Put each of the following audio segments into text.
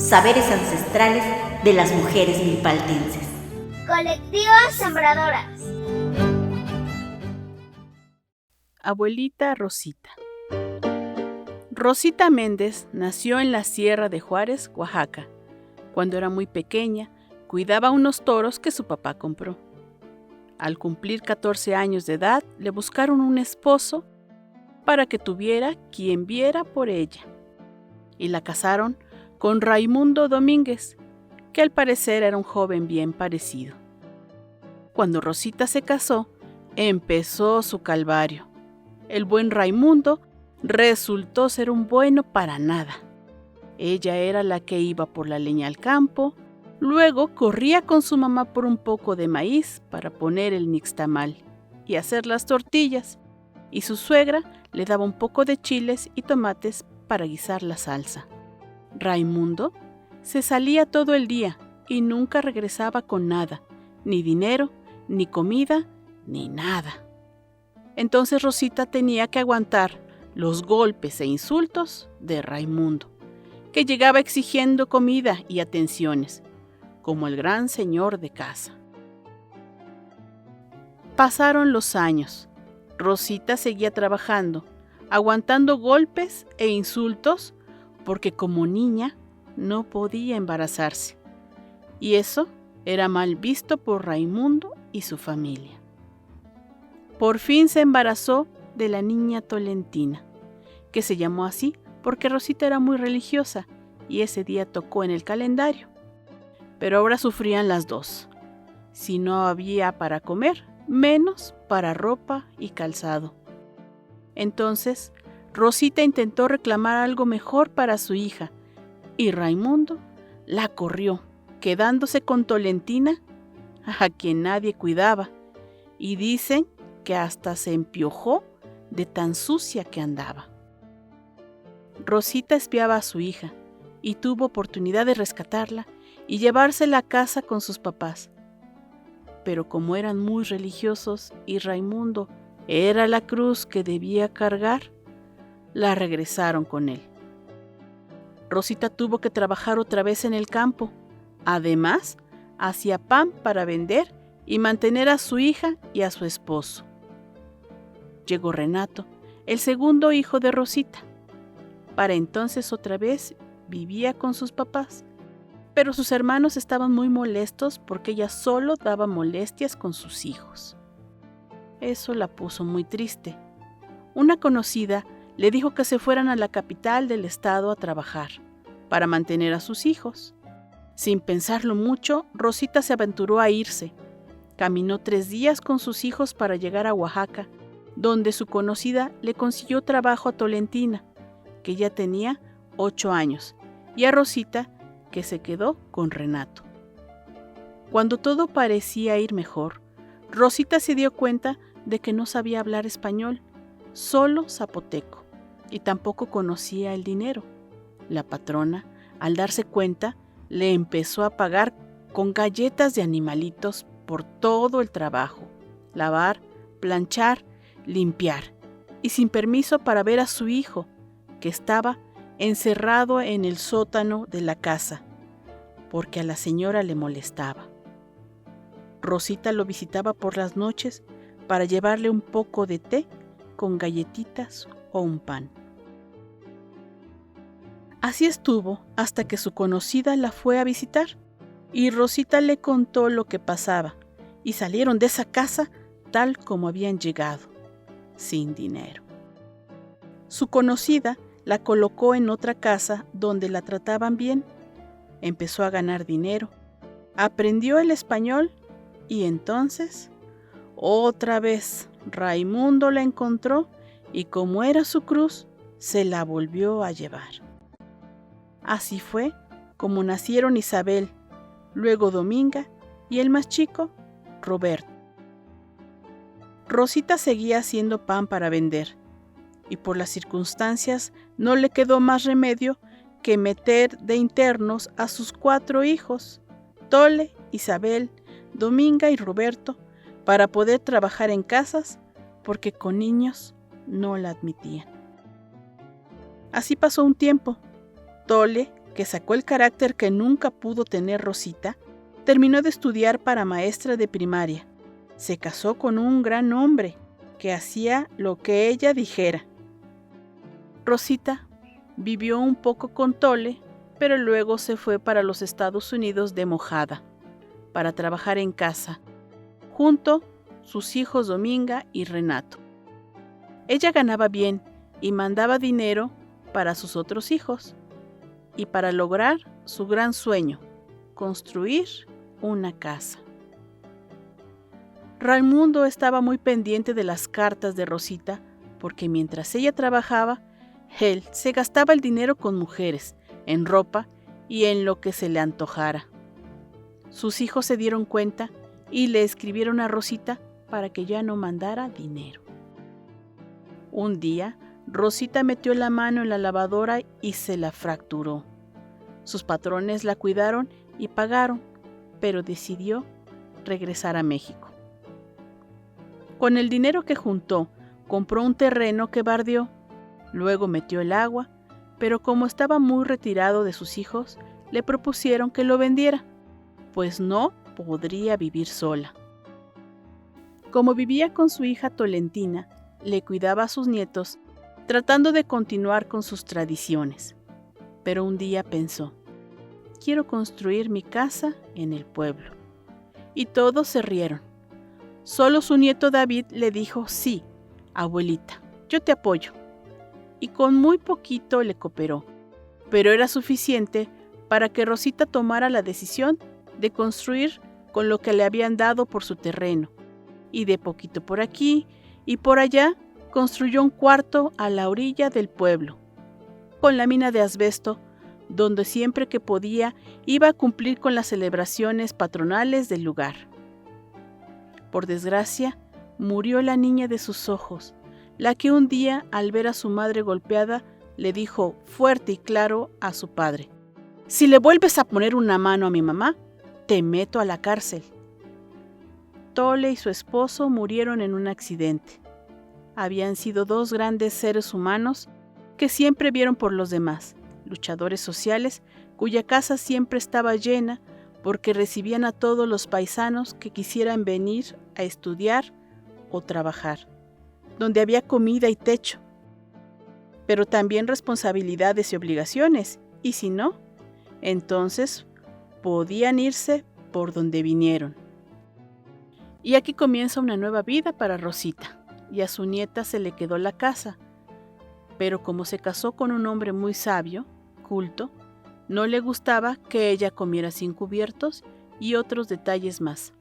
saberes ancestrales de las mujeres milpaltenses. Colectivo Sembradoras. Abuelita Rosita. Rosita Méndez nació en la Sierra de Juárez, Oaxaca. Cuando era muy pequeña, cuidaba unos toros que su papá compró. Al cumplir 14 años de edad, le buscaron un esposo para que tuviera quien viera por ella. Y la casaron con Raimundo Domínguez, que al parecer era un joven bien parecido. Cuando Rosita se casó, empezó su calvario. El buen Raimundo resultó ser un bueno para nada. Ella era la que iba por la leña al campo, luego corría con su mamá por un poco de maíz para poner el nixtamal y hacer las tortillas, y su suegra le daba un poco de chiles y tomates para guisar la salsa. Raimundo se salía todo el día y nunca regresaba con nada, ni dinero, ni comida, ni nada. Entonces Rosita tenía que aguantar los golpes e insultos de Raimundo, que llegaba exigiendo comida y atenciones, como el gran señor de casa. Pasaron los años. Rosita seguía trabajando, aguantando golpes e insultos, porque como niña no podía embarazarse, y eso era mal visto por Raimundo y su familia. Por fin se embarazó de la niña Tolentina, que se llamó así porque Rosita era muy religiosa y ese día tocó en el calendario. Pero ahora sufrían las dos. Si no había para comer, menos para ropa y calzado. Entonces, Rosita intentó reclamar algo mejor para su hija y Raimundo la corrió, quedándose con Tolentina, a quien nadie cuidaba, y dicen que hasta se empiojó de tan sucia que andaba. Rosita espiaba a su hija y tuvo oportunidad de rescatarla y llevársela a casa con sus papás. Pero como eran muy religiosos y Raimundo era la cruz que debía cargar, la regresaron con él. Rosita tuvo que trabajar otra vez en el campo. Además, hacía pan para vender y mantener a su hija y a su esposo. Llegó Renato, el segundo hijo de Rosita. Para entonces otra vez vivía con sus papás, pero sus hermanos estaban muy molestos porque ella solo daba molestias con sus hijos. Eso la puso muy triste. Una conocida le dijo que se fueran a la capital del estado a trabajar, para mantener a sus hijos. Sin pensarlo mucho, Rosita se aventuró a irse. Caminó 3 días con sus hijos para llegar a Oaxaca, donde su conocida le consiguió trabajo a Tolentina, que ya tenía 8 años, y a Rosita, que se quedó con Renato. Cuando todo parecía ir mejor, Rosita se dio cuenta de que no sabía hablar español, solo zapoteco, y tampoco conocía el dinero. La patrona, al darse cuenta, le empezó a pagar con galletas de animalitos por todo el trabajo: lavar, planchar, limpiar, y sin permiso para ver a su hijo, que estaba encerrado en el sótano de la casa, porque a la señora le molestaba. Rosita lo visitaba por las noches para llevarle un poco de té con galletitas o un pan. Así estuvo hasta que su conocida la fue a visitar y Rosita le contó lo que pasaba y salieron de esa casa tal como habían llegado, sin dinero. Su conocida la colocó en otra casa donde la trataban bien. Empezó a ganar dinero, aprendió el español y entonces, otra vez, Raimundo la encontró y como era su cruz, se la volvió a llevar. Así fue como nacieron Isabel, luego Dominga y el más chico, Roberto. Rosita seguía haciendo pan para vender y por las circunstancias no le quedó más remedio que meter de internos a sus 4 hijos, Tole, Isabel, Dominga y Roberto, para poder trabajar en casas porque con niños no la admitían. Así pasó un tiempo. Tole que sacó el carácter que nunca pudo tener Rosita, terminó de estudiar para maestra de primaria. Se casó con un gran hombre que hacía lo que ella dijera. Rosita vivió un poco con Tole, pero luego se fue para los Estados Unidos de mojada, para trabajar en casa, junto sus hijos Dominga y Renato. Ella ganaba bien y mandaba dinero para sus otros hijos y para lograr su gran sueño, construir una casa. Raimundo estaba muy pendiente de las cartas de Rosita porque mientras ella trabajaba, él se gastaba el dinero con mujeres, en ropa y en lo que se le antojara. Sus hijos se dieron cuenta y le escribieron a Rosita para que ya no mandara dinero. Un día, Rosita metió la mano en la lavadora y se la fracturó. Sus patrones la cuidaron y pagaron, pero decidió regresar a México. Con el dinero que juntó, compró un terreno que bardeó, luego metió el agua, pero como estaba muy retirado de sus hijos, le propusieron que lo vendiera, pues no podría vivir sola. Como vivía con su hija Tolentina, le cuidaba a sus nietos, tratando de continuar con sus tradiciones. Pero un día pensó, quiero construir mi casa en el pueblo. Y todos se rieron. Solo su nieto David le dijo, sí, abuelita, yo te apoyo. Y con muy poquito le cooperó, pero era suficiente para que Rosita tomara la decisión de construir con lo que le habían dado por su terreno, y de poquito por aquí y por allá construyó un cuarto a la orilla del pueblo, con la mina de asbesto, donde siempre que podía iba a cumplir con las celebraciones patronales del lugar. Por desgracia, murió la niña de sus ojos, la que un día, al ver a su madre golpeada, le dijo fuerte y claro a su padre, «Si le vuelves a poner una mano a mi mamá, te meto a la cárcel». Tole y su esposo murieron en un accidente. Habían sido dos grandes seres humanos que siempre vieron por los demás, luchadores sociales cuya casa siempre estaba llena porque recibían a todos los paisanos que quisieran venir a estudiar o trabajar, donde había comida y techo, pero también responsabilidades y obligaciones, y si no, entonces podían irse por donde vinieron. Y aquí comienza una nueva vida para Rosita, y a su nieta se le quedó la casa, pero como se casó con un hombre muy sabio, culto, no le gustaba que ella comiera sin cubiertos y otros detalles más.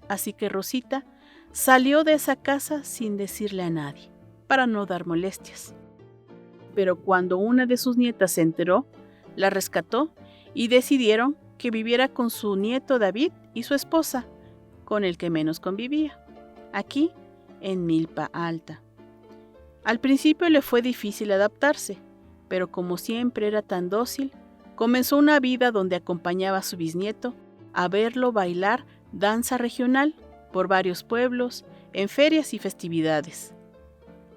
Así que Rosita salió de esa casa sin decirle a nadie, para no dar molestias. Pero cuando una de sus nietas se enteró, la rescató y decidieron que viviera con su nieto David y su esposa, con el que menos convivía, aquí en Milpa Alta. Al principio le fue difícil adaptarse, pero como siempre era tan dócil, comenzó una vida donde acompañaba a su bisnieto a verlo bailar danza regional por varios pueblos, en ferias y festividades.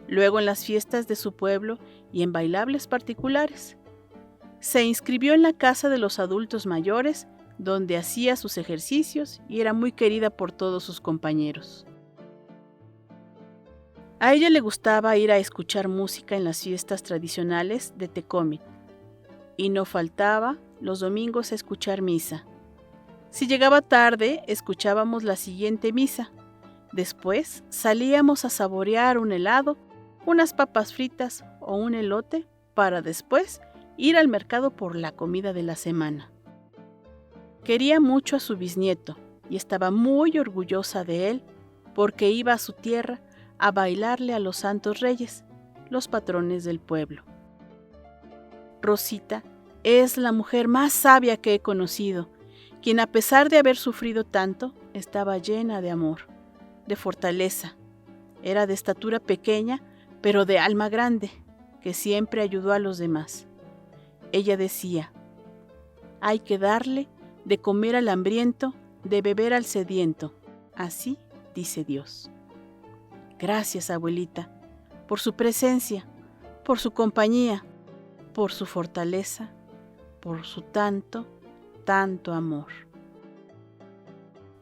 Luego en las fiestas de su pueblo y en bailables particulares. Se inscribió en la casa de los adultos mayores, donde hacía sus ejercicios y era muy querida por todos sus compañeros. A ella le gustaba ir a escuchar música en las fiestas tradicionales de Tecómitl, y no faltaba los domingos a escuchar misa. Si llegaba tarde, escuchábamos la siguiente misa. Después salíamos a saborear un helado, unas papas fritas o un elote, para después ir al mercado por la comida de la semana. Quería mucho a su bisnieto y estaba muy orgullosa de él porque iba a su tierra a bailarle a los santos reyes, los patrones del pueblo. Rosita es la mujer más sabia que he conocido, quien a pesar de haber sufrido tanto, estaba llena de amor, de fortaleza. Era de estatura pequeña, pero de alma grande, que siempre ayudó a los demás. Ella decía, hay que darle de comer al hambriento, de beber al sediento. Así dice Dios. Gracias, abuelita, por su presencia, por su compañía, por su fortaleza, por su tanto, tanto amor.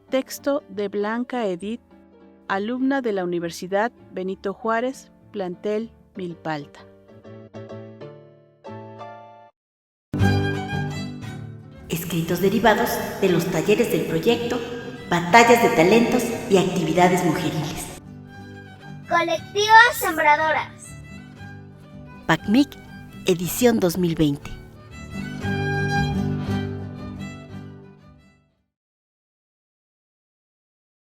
Texto de Blanca Edith, alumna de la Universidad Benito Juárez, plantel Milpalta. Escritos derivados de los talleres del proyecto, batallas de talentos y actividades mujeriles. Colectivo Sembradoras. PACMIC, edición 2020.